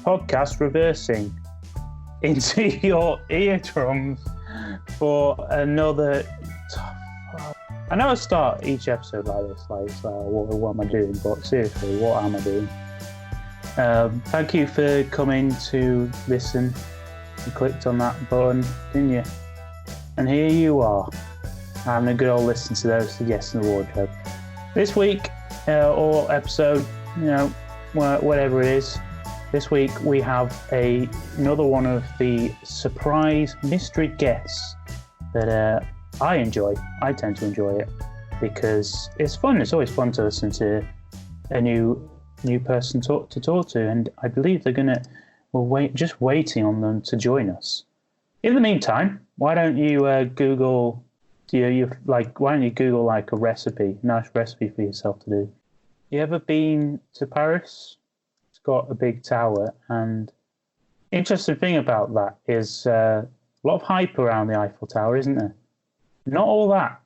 podcast reversing into your eardrums for another. I know I start each episode like this, what am I doing? But seriously, what am I doing? Thank you for coming to listen. You clicked on that button, didn't you? And here you are, having a good old listen to those suggestions in the wardrobe. This week, or episode, whatever it is, this week we have another one of the surprise mystery guests that I enjoy. I tend to enjoy it because it's fun. It's always fun to listen to a new person to talk to, and I believe we're just waiting on them to join us. In the meantime, why don't you Google? Why don't you Google a nice recipe for yourself to do? You ever been to Paris? It's got a big tower, and interesting thing about that is a lot of hype around the Eiffel Tower, isn't there? Not all that.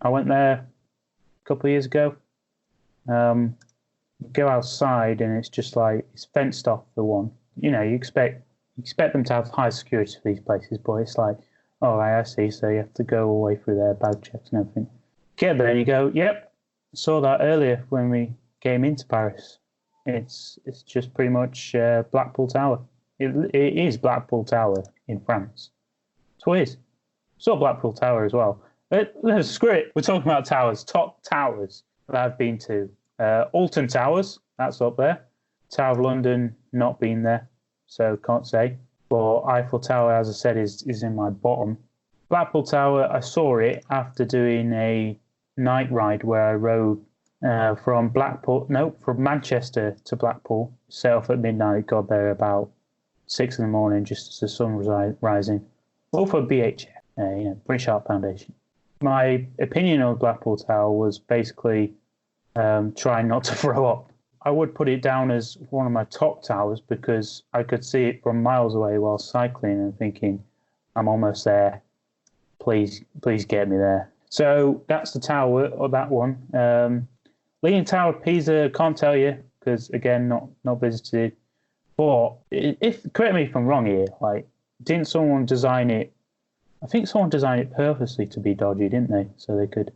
I went there a couple of years ago. Go outside, and it's just it's fenced off for one. You expect them to have high security for these places, but it's oh, right, I see. So you have to go all the way through their bag checks and everything. Get there and you go, yep, saw that earlier when we came into Paris. It's just pretty much Blackpool Tower. It is Blackpool Tower in France. That's what it is. Saw Blackpool Tower as well. Screw it. We're talking about towers. Top towers that I've been to. Alton Towers, that's up there. Tower of London, not been there, so can't say. But Eiffel Tower, as I said, is in my bottom. Blackpool Tower, I saw it after doing a night ride where I rode from Manchester to Blackpool. Set off at midnight, got there about 6 a.m, just as the sun was rising. All for BHF, British Heart Foundation. My opinion of Blackpool Tower was basically trying not to throw up. I would put it down as one of my top towers because I could see it from miles away while cycling and thinking, I'm almost there. Please get me there. So that's the tower, or that one. Leaning Tower of Pisa, can't tell you because, again, not visited. But correct me if I'm wrong here, didn't someone design it? I think someone designed it purposely to be dodgy, didn't they? So they could.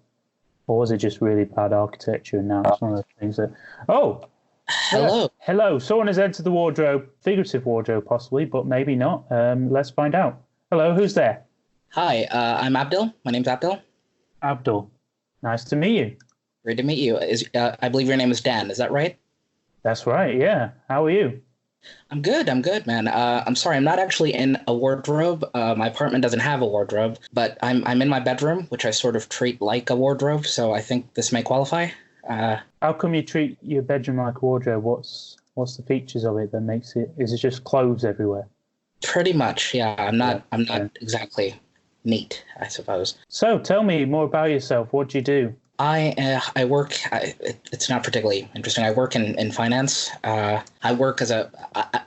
Or was it just really bad architecture? And now it's one of the things that... Oh! Hello. Hello. Someone has entered the wardrobe. Figurative wardrobe, possibly, but maybe not. Let's find out. Hello, who's there? Hi, I'm Abdil. My name's Abdil. Abdul. Nice to meet you. Great to meet you. I believe your name is Dan. Is that right? That's right, yeah. How are you? I'm good, man. I'm sorry, I'm not actually in a wardrobe. My apartment doesn't have a wardrobe, but I'm in my bedroom, which I sort of treat like a wardrobe, so I think this may qualify. How come you treat your bedroom like a wardrobe? What's the features of it that makes it? Is it just clothes everywhere? Pretty much, yeah. I'm not exactly neat, I suppose. So tell me more about yourself. What do you do? I work. It's not particularly interesting. I work in finance. I work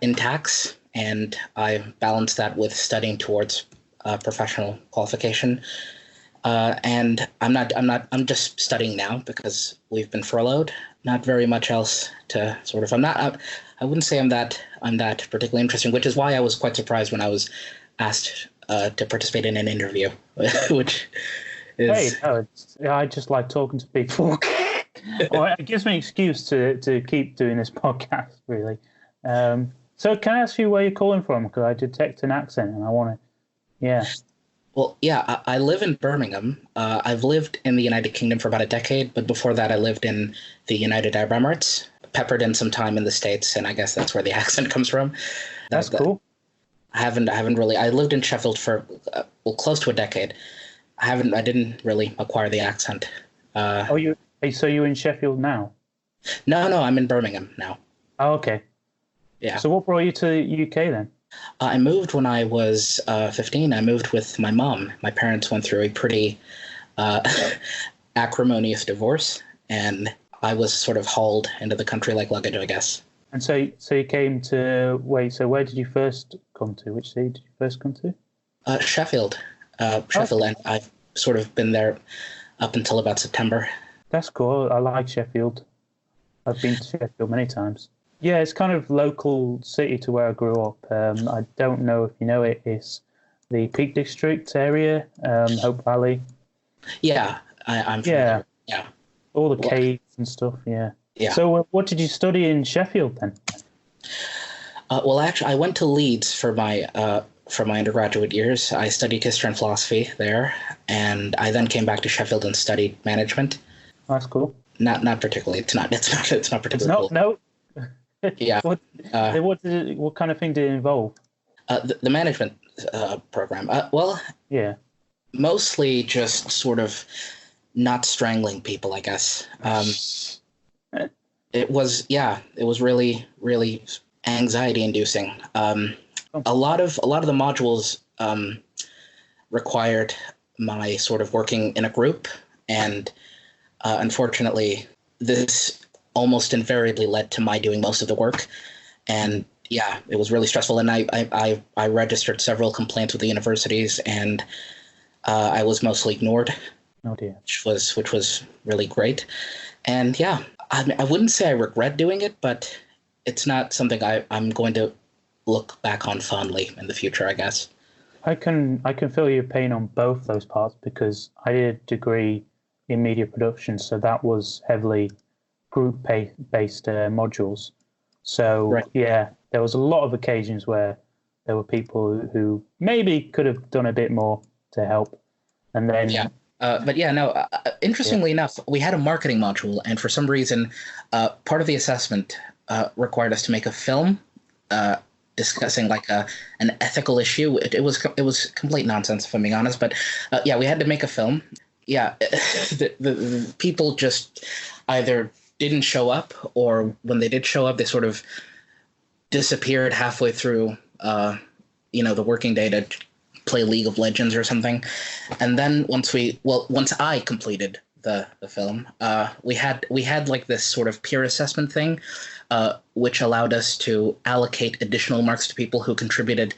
in tax, and I balance that with studying towards professional qualification. And I'm just studying now because we've been furloughed. Not very much else to sort of. I wouldn't say I'm that particularly interesting, which is why I was quite surprised when I was asked to participate in an interview, which. Hey, no, I just like talking to people. It gives me an excuse to keep doing this podcast, really. So can I ask you where you're calling from? Because I detect an accent and I want to, yeah. Well, yeah, I live in Birmingham. I've lived in the United Kingdom for about a decade, but before that I lived in the United Arab Emirates, peppered in some time in the States, and I guess that's where the accent comes from. That's cool. I haven't really. I lived in Sheffield for close to a decade. I didn't really acquire the accent. So you're in Sheffield now? No, I'm in Birmingham now. Oh, okay. Yeah. So what brought you to the UK then? I moved when I was 15. I moved with my mom. My parents went through a pretty acrimonious divorce, and I was sort of hauled into the country like luggage, I guess. And so you came to... Wait, so where did you first come to? Which city did you first come to? Sheffield. And I've sort of been there up until about September. That's cool. I like Sheffield. I've been to Sheffield many times. Yeah, it's kind of local city to where I grew up. I don't know if you know it. It's the Peak District area, Hope Valley. Yeah, I'm Yeah, familiar. Yeah. all the Well, caves and stuff. Yeah. yeah. So, what did you study in Sheffield then? Well, actually, I went to Leeds for my undergraduate years. I studied history and philosophy there, and I then came back to Sheffield and studied management. That's cool. Not particularly. It's not It's particularly not. cool. No. Yeah. What kind of thing did it involve? The management program. Well, Yeah. mostly just sort of not strangling people, I guess. It was really, really anxiety inducing. A lot of the modules required my sort of working in a group, and unfortunately, this almost invariably led to my doing most of the work. And yeah, it was really stressful. And I registered several complaints with the universities, and I was mostly ignored. Oh dear. Which was really great. And yeah, I wouldn't say I regret doing it, but it's not something I'm going to look back on fondly in the future, I guess. I can feel your pain on both those parts because I did a degree in media production, so that was heavily group-based modules. So Right. yeah, there was a lot of occasions where there were people who maybe could have done a bit more to help, and then Yeah. But yeah, no. Interestingly enough, we had a marketing module, and for some reason, part of the assessment required us to make a film discussing like an ethical issue. It was complete nonsense, if I'm being honest. But yeah, we had to make a film. Yeah, the people just either didn't show up, or when they did show up, they sort of disappeared halfway through. The working day to play League of Legends or something. And then once I completed the film, we had like this sort of peer assessment thing, which allowed us to allocate additional marks to people who contributed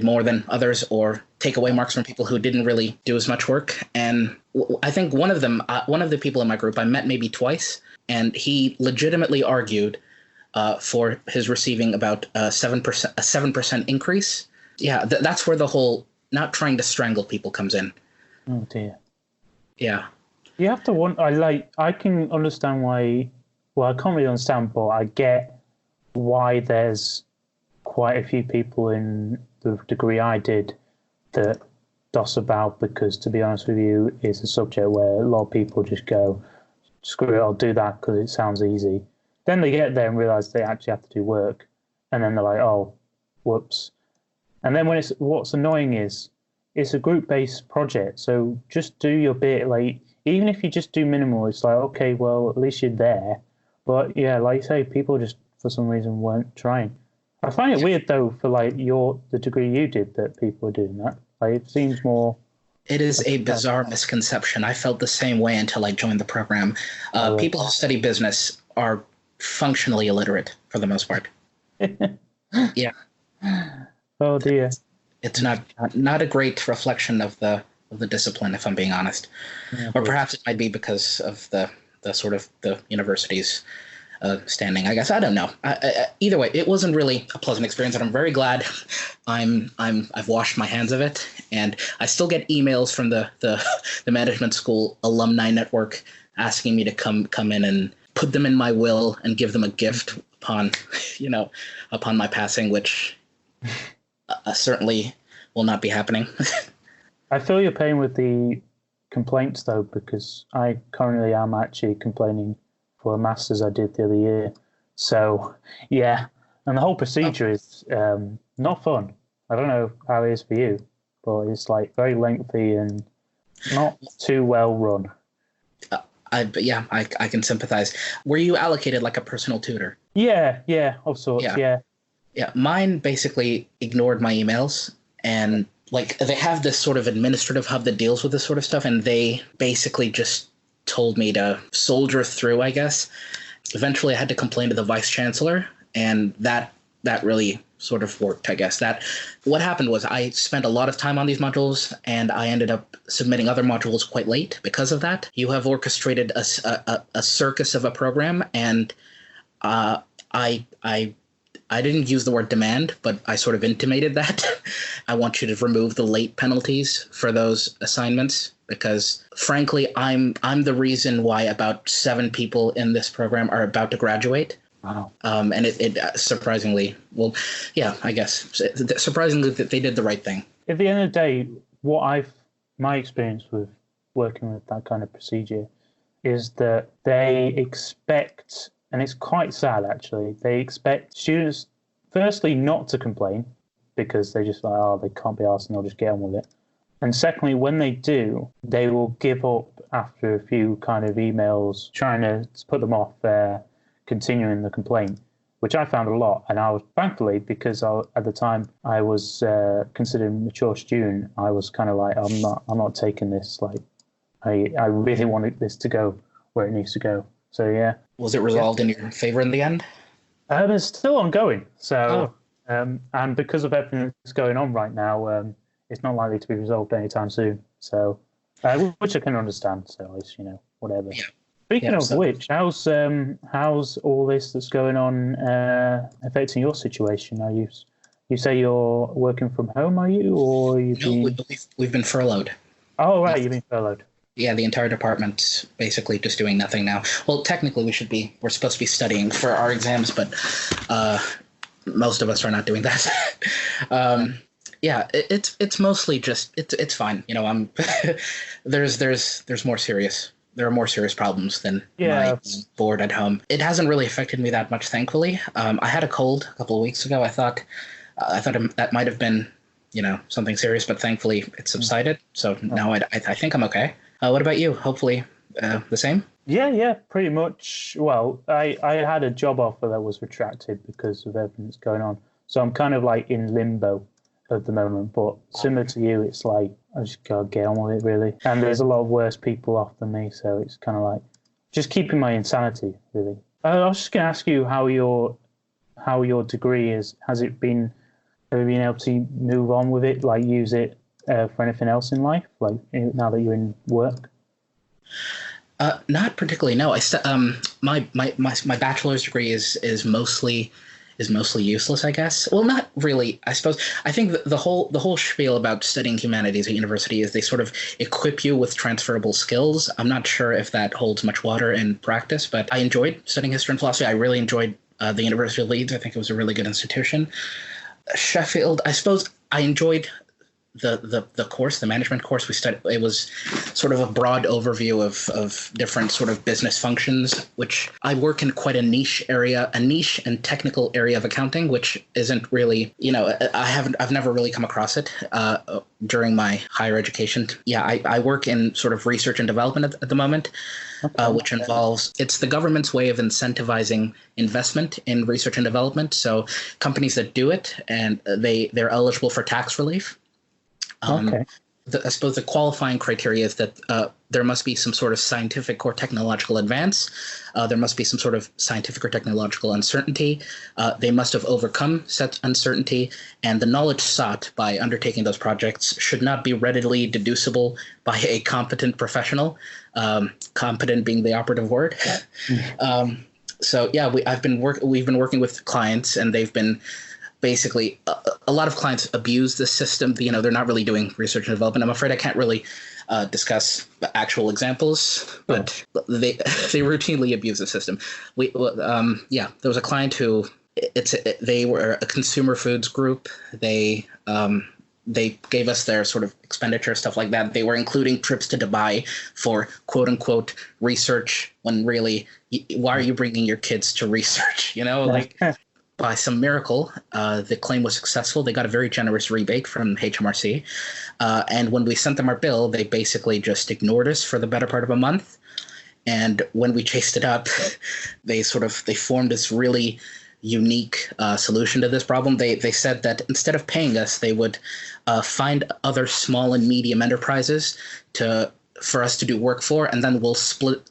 more than others, or take away marks from people who didn't really do as much work. And I think one of the people in my group I met maybe twice, and he legitimately argued for his receiving about a 7% increase. Yeah, that's where the whole not trying to strangle people comes in. oh dear. Yeah. You have to want. I can understand why. Well, I can't really understand, but I get why there's quite a few people in the degree I did that doss about, because to be honest with you, it's a subject where a lot of people just go, screw it, I'll do that because it sounds easy. Then they get there and realize they actually have to do work, and then they're like, oh, whoops. And then what's annoying is it's a group-based project, so just do your bit. Like, even if you just do minimal, it's like, okay, well, at least you're there. But yeah, like you say, people just for some reason weren't trying. I find it weird though, for like the degree you did, that people are doing that. Like, it seems more. It is a bizarre misconception. I felt the same way until I joined the program. People who study business are functionally illiterate for the most part. Yeah. Oh dear. It's not a great reflection of the discipline, if I'm being honest. Yeah, or perhaps it might be because of the sort of the university's standing, I guess. I don't know. Either way, it wasn't really a pleasant experience, and I'm very glad I've washed my hands of it. And I still get emails from the management school alumni network asking me to come in and put them in my will and give them a gift upon my passing, which certainly will not be happening. I feel your pain with the complaints though, because I currently am actually complaining for a master's I did the other year. So yeah, and the whole procedure is not fun. I don't know how it is for you, but it's like very lengthy and not too well run. I can sympathize. Were you allocated like a personal tutor? Yeah, of sorts. Yeah. Mine basically ignored my emails, and like they have this sort of administrative hub that deals with this sort of stuff, and they basically just told me to soldier through, I guess. Eventually I had to complain to the vice chancellor, and that really sort of worked, I guess. That what happened was I spent a lot of time on these modules, and I ended up submitting other modules quite late because of that. You have orchestrated a circus of a program, and I didn't use the word demand, but I sort of intimated that. I want you to remove the late penalties for those assignments because, frankly, I'm the reason why about 7 people in this program are about to graduate. Wow. And it surprisingly, well, yeah, I guess surprisingly that they did the right thing. At the end of the day, my experience with working with that kind of procedure is that they expect, and it's quite sad actually, they expect students firstly not to complain because they just like, oh, they can't be asked and they'll just get on with it. And secondly, when they do, they will give up after a few kind of emails trying to put them off continuing the complaint, which I found a lot. And I was, thankfully, because at the time I was considered a mature student, I was kind of like, I'm not taking this. Like, I really wanted this to go where it needs to go. So yeah. Was it resolved in your favor in the end? It's still ongoing. So, and because of everything that's going on right now, it's not likely to be resolved anytime soon. So, which I can understand. So at least, whatever. Yeah. Speaking of which, how's all this that's going on affecting your situation? Are you say you're working from home? Are you, or we've been furloughed. Oh right, you've been furloughed. Yeah, the entire department's basically just doing nothing now. Well, technically, we're supposed to be studying for our exams, but most of us are not doing that. Yeah, it's mostly just it's fine. I'm there's more serious. There are more serious problems than my bored at home. It hasn't really affected me that much, thankfully. I had a cold a couple of weeks ago. I thought that might have been, something serious, but thankfully it subsided. So now I think I'm okay. What about you? Hopefully the same? Yeah, pretty much. Well, I had a job offer that was retracted because of everything that's going on. So I'm kind of like in limbo at the moment, but similar to you, it's like I just gotta get on with it really. And there's a lot of worse people off than me, so it's kind of like just keeping my insanity really. I was just gonna ask you how your degree is. Have you been able to move on with it, like use it for anything else in life, like now that you're in work? Not particularly. No, my bachelor's degree is mostly useless, I guess. Well, not really. I suppose I think the whole spiel about studying humanities at university is they sort of equip you with transferable skills. I'm not sure if that holds much water in practice, but I enjoyed studying history and philosophy. I really enjoyed the University of Leeds. I think it was a really good institution. Sheffield, I suppose I enjoyed the course, the management course we studied. It was sort of a broad overview of different sort of business functions, which I work in quite a niche and technical area of accounting, which isn't really, I've never really come across it during my higher education. Yeah, I work in sort of research and development at the moment, which involves, it's the government's way of incentivizing investment in research and development. So companies that do it, and they're eligible for tax relief. I suppose the qualifying criteria is that there must be some sort of scientific or technological advance. There must be some sort of scientific or technological uncertainty. They must have overcome such uncertainty, and the knowledge sought by undertaking those projects should not be readily deducible by a competent professional, competent being the operative word. So yeah, we've been working with clients, and they've been basically a lot of clients abuse the system. They're not really doing research and development. I'm afraid I can't really discuss actual examples, but they routinely abuse the system. There was a client who they were a consumer foods group. They gave us their sort of expenditure, stuff like that. They were including trips to Dubai for quote unquote research, when really, why are you bringing your kids to research? By some miracle, the claim was successful. They got a very generous rebate from HMRC. And when we sent them our bill, they basically just ignored us for the better part of a month. And when we chased it up, they formed this really unique solution to this problem. They said that instead of paying us, they would find other small and medium enterprises for us to do work for, and then we'll split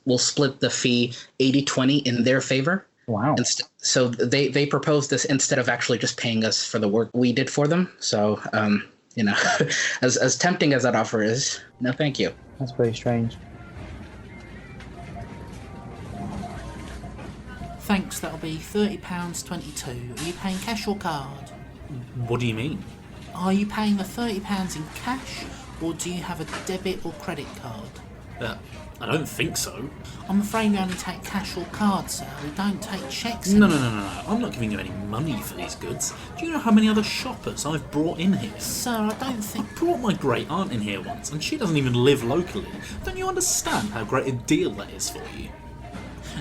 the fee 80-20 in their favor. Wow. So they proposed this instead of actually just paying us for the work we did for them. So, as tempting as that offer is, no, thank you. That's very strange. Thanks, that'll be £30.22. Are you paying cash or card? What do you mean? Are you paying the £30 in cash, or do you have a debit or credit card? I don't think so. I'm afraid we only take cash or card, sir. We don't take cheques. No. I'm not giving you any money for these goods. Do you know how many other shoppers I've brought in here? Sir, I don't think... I brought my great aunt in here once, and she doesn't even live locally. Don't you understand how great a deal that is for you?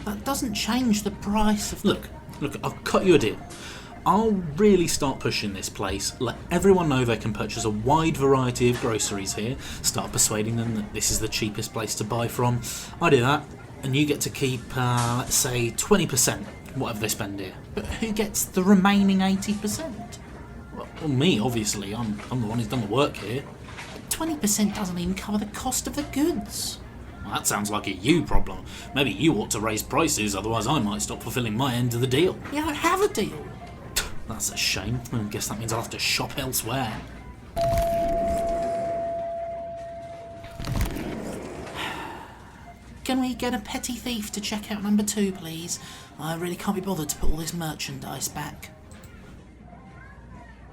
That doesn't change the price of... Look, I'll cut you a deal. I'll really start pushing this place, let everyone know they can purchase a wide variety of groceries here, start persuading them that this is the cheapest place to buy from. I do that, and you get to keep, let's say, 20%, whatever they spend here. But who gets the remaining 80%? Well, me, obviously. I'm the one who's done the work here. 20% doesn't even cover the cost of the goods. Well, that sounds like a you problem. Maybe you ought to raise prices, otherwise I might stop fulfilling my end of the deal. You don't have a deal. That's a shame. I guess that means I'll have to shop elsewhere. Can we get a petty thief to check out number 2, please? I really can't be bothered to put all this merchandise back.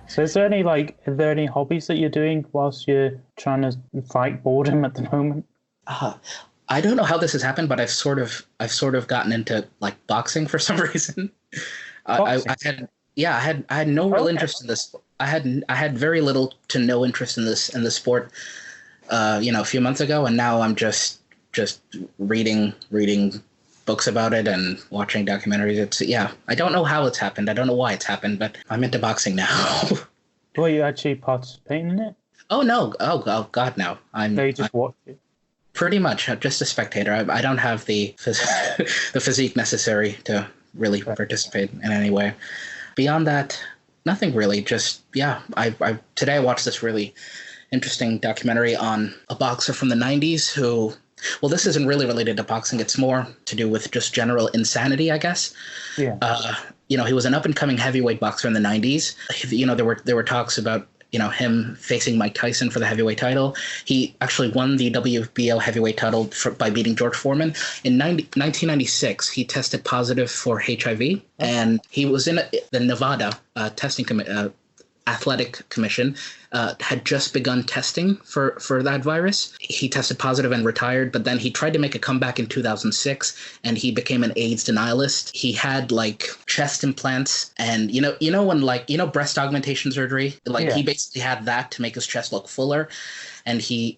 So are there any hobbies that you're doing whilst you're trying to fight boredom at the moment? I don't know how this has happened, but I've sort of gotten into like boxing for some reason. I had no real interest in this. I had very little to no interest in the sport, a few months ago, and now I'm just reading books about it and watching documentaries. I don't know how it's happened. I don't know why it's happened, but I'm into boxing now. Were you actually participating in it? Oh no! Oh God, no! No, you just watched it. Pretty much just a spectator. I don't have the the physique necessary to really participate in any way. Beyond that, nothing really. Just today I watched this really interesting documentary on a boxer from the 90s who, well, this isn't really related to boxing. It's more to do with just general insanity, I guess. Yeah. He was an up and coming heavyweight boxer in the 90s. There were talks about him facing Mike Tyson for the heavyweight title. He actually won the WBO heavyweight title by beating George Foreman. In 1996, he tested positive for HIV, and he was in the Nevada athletic commission had just begun testing for that virus. He tested positive and retired, but then he tried to make a comeback in 2006, and he became an AIDS denialist. He had like chest implants, and when breast augmentation surgery, he basically had that to make his chest look fuller, and he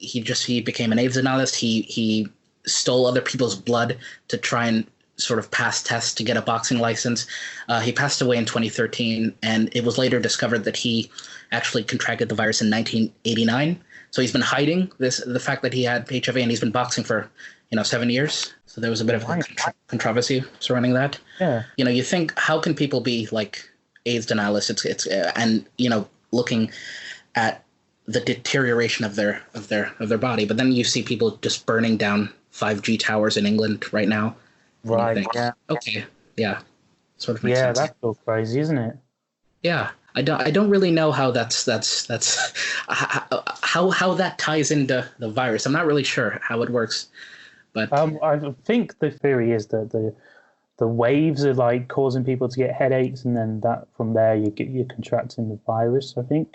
became an AIDS denialist. He stole other people's blood to try and sort of pass tests to get a boxing license. He passed away in 2013, and it was later discovered that he actually contracted the virus in 1989. So he's been hiding the fact that he had HIV, and he's been boxing for 7 years. So there was a bit of a controversy surrounding that. Yeah. You think, how can people be like AIDS denialists? It's and looking at the deterioration of their body, but then you see people just burning down 5G towers in England right now. Right. Think, yeah. Okay. Yeah. Sort of makes sense. That's so crazy, isn't it? Yeah. I don't really know how that's how that ties into the virus. I'm not really sure how it works, but I think the theory is that the waves are like causing people to get headaches, and then that from there you're contracting the virus. I think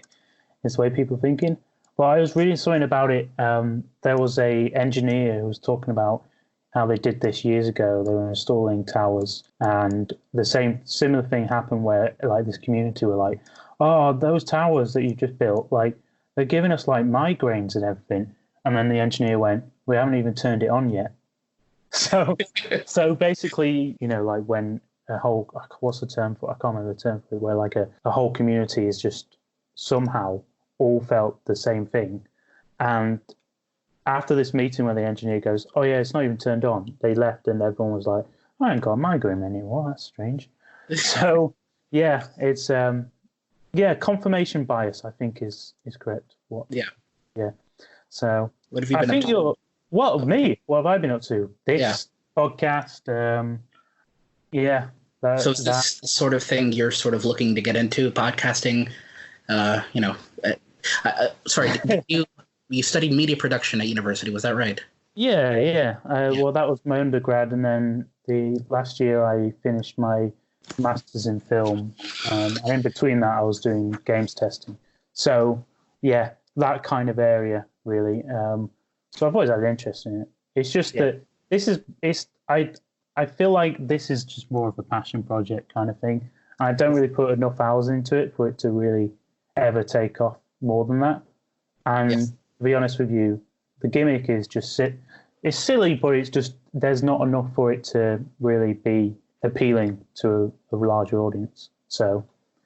is the way people are thinking. But I was reading something about it. There was a engineer who was talking about how they did this years ago. They were installing towers, and the similar thing happened where like this community were like, oh, those towers that you just built, like they're giving us like migraines and everything. And then the engineer went, we haven't even turned it on yet. So basically, like when a whole, what's the term for, I can't remember the term for it, where like a whole community is just somehow all felt the same thing. And after this meeting where the engineer goes, oh yeah, it's not even turned on, they left, and everyone was like, I ain't got a migraine anymore. That's strange. So yeah, it's confirmation bias, I think is correct. Yeah. So what have you I been think up to? What have I been up to? This podcast. So is this the sort of thing you're sort of looking to get into, podcasting? Sorry, you studied media production at university, was that right? Yeah. Well, that was my undergrad, and then the last year I finished my master's in film, and in between that I was doing games testing. So yeah, that kind of area really. So I've always had an interest in it. It's just that I feel like this is just more of a passion project kind of thing. I don't really put enough hours into it for it to really ever take off more than that. And to be honest with you, the gimmick is just it's silly, but it's just there's not enough for it to really be appealing to a larger audience. So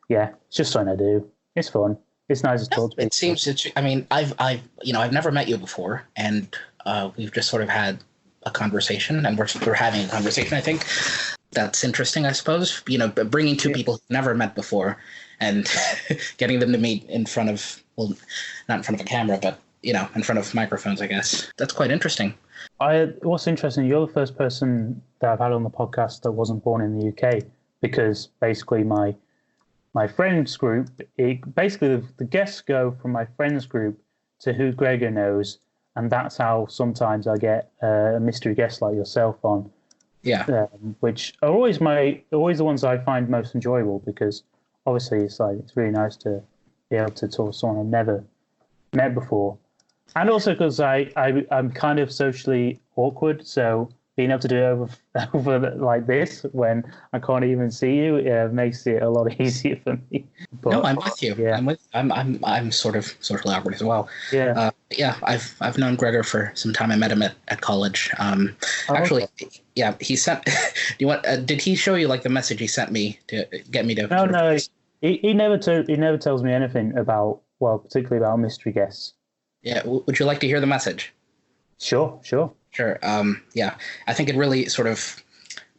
yeah, it's just something I do. It's fun. It's nice to talk to people. It seems. I mean, I've never met you before, and we've just sort of had a conversation, and we're having a conversation. I think that's interesting. I suppose bringing two people who've never met before, and getting them to meet in front of, well, not in front of a camera, but in front of microphones. I guess that's quite interesting. What's interesting, you're the first person that I've had on the podcast that wasn't born in the UK, because basically my friends group, basically the guests go from my friends group to who Gregor knows, and that's how sometimes I get a mystery guest like yourself on. Yeah. Which are always the ones I find most enjoyable, because obviously it's really nice to be able to talk to someone I've never met before. And also because I'm kind of socially awkward, so being able to do it over like this when I can't even see you makes it a lot easier for me. But, no, I'm with you. Yeah. I'm sort of socially awkward as well. Yeah. I've known Gregor for some time. I met him at college. Actually, yeah, he sent. Did he show you like the message he sent me to get me to? No. He never tells me anything about, well, particularly about mystery guests. Yeah. Would you like to hear the message? Sure. Sure. Yeah, I think it really sort of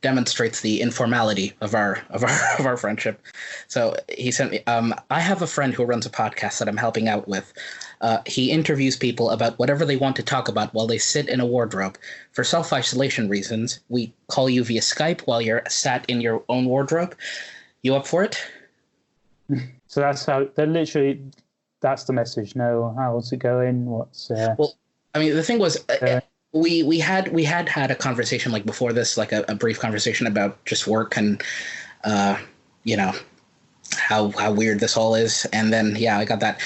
demonstrates the informality of our friendship. So he sent me. I have a friend who runs a podcast that I'm helping out with. He interviews people about whatever they want to talk about while they sit in a wardrobe. For self-isolation reasons, we call you via Skype while you're sat in your own wardrobe. You up for it? So that's how. That's the message. No, how's it going? What's? Well, I mean, the thing was. We had a conversation like before this, like a brief conversation about just work and how weird this all is, and then I got that.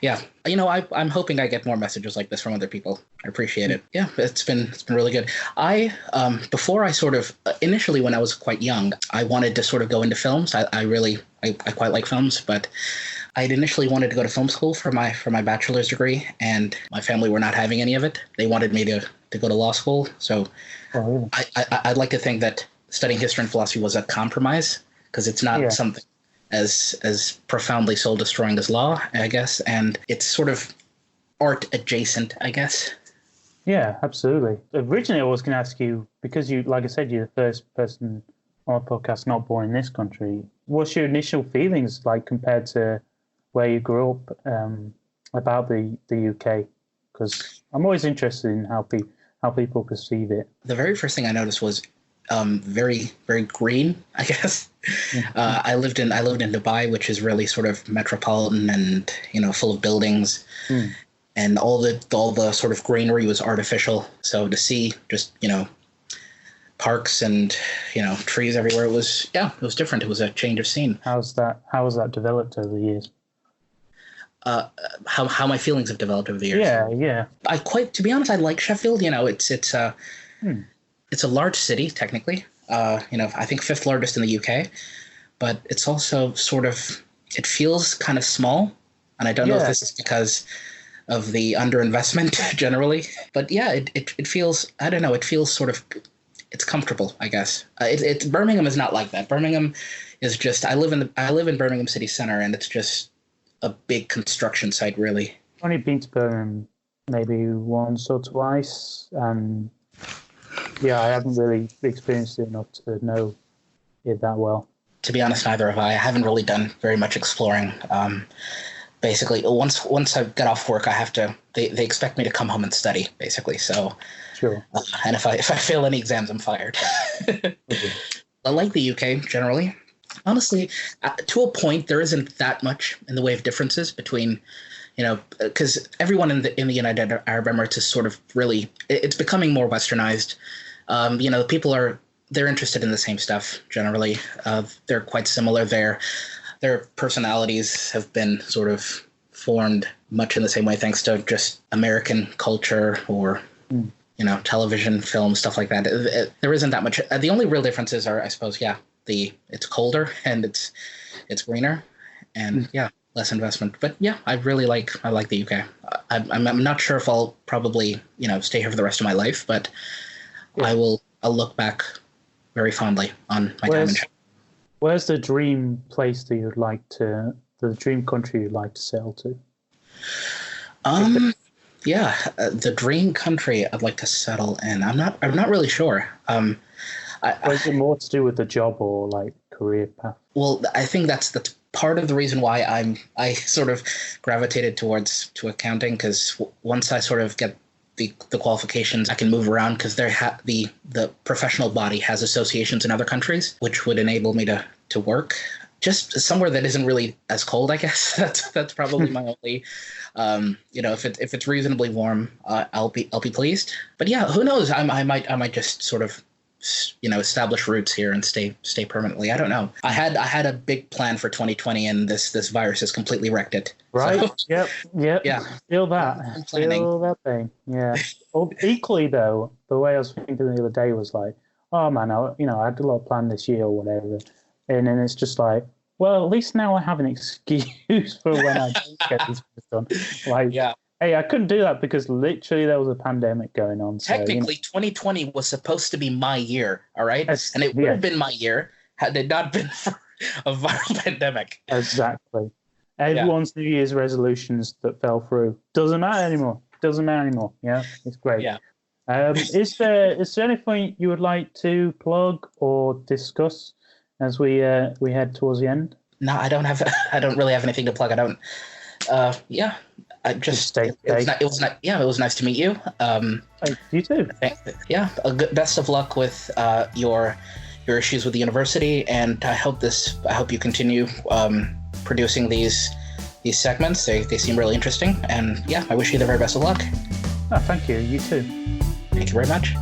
Yeah, I'm hoping I get more messages like this from other people. I appreciate it. Yeah, it's been really good. Before I sort of initially when I was quite young, I wanted to sort of go into films. I quite like films, but I'd initially wanted to go to film school for my bachelor's degree, and my family were not having any of it. They wanted me to go to law school. So I'd like to think that studying history and philosophy was a compromise, because it's not something as profoundly soul-destroying as law, I guess, and it's sort of art adjacent, I guess. Yeah, absolutely. Originally, I was going to ask you, because you, like I said, you're the first person on a podcast not born in this country. What's your initial feelings like compared to where you grew up about the UK? Because I'm always interested in how people perceive it. The very first thing I noticed was very, very green, I guess. Mm-hmm. I lived in Dubai, which is really sort of metropolitan and full of buildings, and all the sort of greenery was artificial. So to see just parks and trees everywhere, it was different. It was a change of scene. How has that developed over the years? How my feelings have developed over the years. Yeah. To be honest, I like Sheffield. It's a large city technically. I think fifth largest in the UK, but it's also sort of, it feels kind of small, and I don't know if this is because of the underinvestment generally, but it feels, I don't know, it feels sort of, it's comfortable, I guess. Birmingham is not like that. Birmingham is just, I live in Birmingham city center, and it's just a big construction site, really. I've only been to Birmingham maybe once or twice, and I haven't really experienced it enough to know it that well. To be honest, neither have I. I haven't really done very much exploring. Basically, once I get off work, I have to. They expect me to come home and study, basically. So, sure. And if I fail any exams, I'm fired. Okay. I like the UK generally. Honestly, to a point, there isn't that much in the way of differences between, because everyone in the United Arab Emirates is sort of really, it's becoming more westernized. People they're interested in the same stuff generally. They're quite similar. Their personalities have been sort of formed much in the same way thanks to just American culture or television, film, stuff like that. There isn't that much. The only real differences are, I suppose, it's colder and it's greener, and less investment. But I like the UK. I'm not sure if I'll probably stay here for the rest of my life, but I'll look back very fondly on my time in China. Where's the dream place that the dream country you'd like to sail to? The dream country I'd like to settle in. I'm not really sure. Is it more to do with the job or like career path? Well, I think that's part of the reason why I sort of gravitated to accounting, because once I sort of get the qualifications, I can move around, because the professional body has associations in other countries, which would enable me to work just somewhere that isn't really as cold, I guess. That's probably my only. If it's reasonably warm, I'll be pleased. But who knows? I might just sort of establish roots here and stay permanently. I don't know. I had a big plan for 2020, and this virus has completely wrecked it. Right. So, Yep. Yeah. Feel that. Feel that thing. Yeah. Well, equally though, the way I was thinking the other day was like, oh man, I had a lot of plan this year or whatever, and then it's just like, well, at least now I have an excuse for when I don't get this done. Like, hey, I couldn't do that because literally there was a pandemic going on. So, technically, 2020 was supposed to be my year, all right? And it would have been my year had it not been for a viral pandemic. Exactly. Everyone's New Year's resolutions that fell through. Doesn't matter anymore. Yeah, it's great. Yeah. Is there anything you would like to plug or discuss as we head towards the end? No, I don't really have anything to plug. I don't. I just it was nice to meet you. You too. Best of luck with your issues with the university, and I hope you continue producing these segments. They seem really interesting, and I wish you the very best of luck. Oh, thank you. You too. Thank you very much.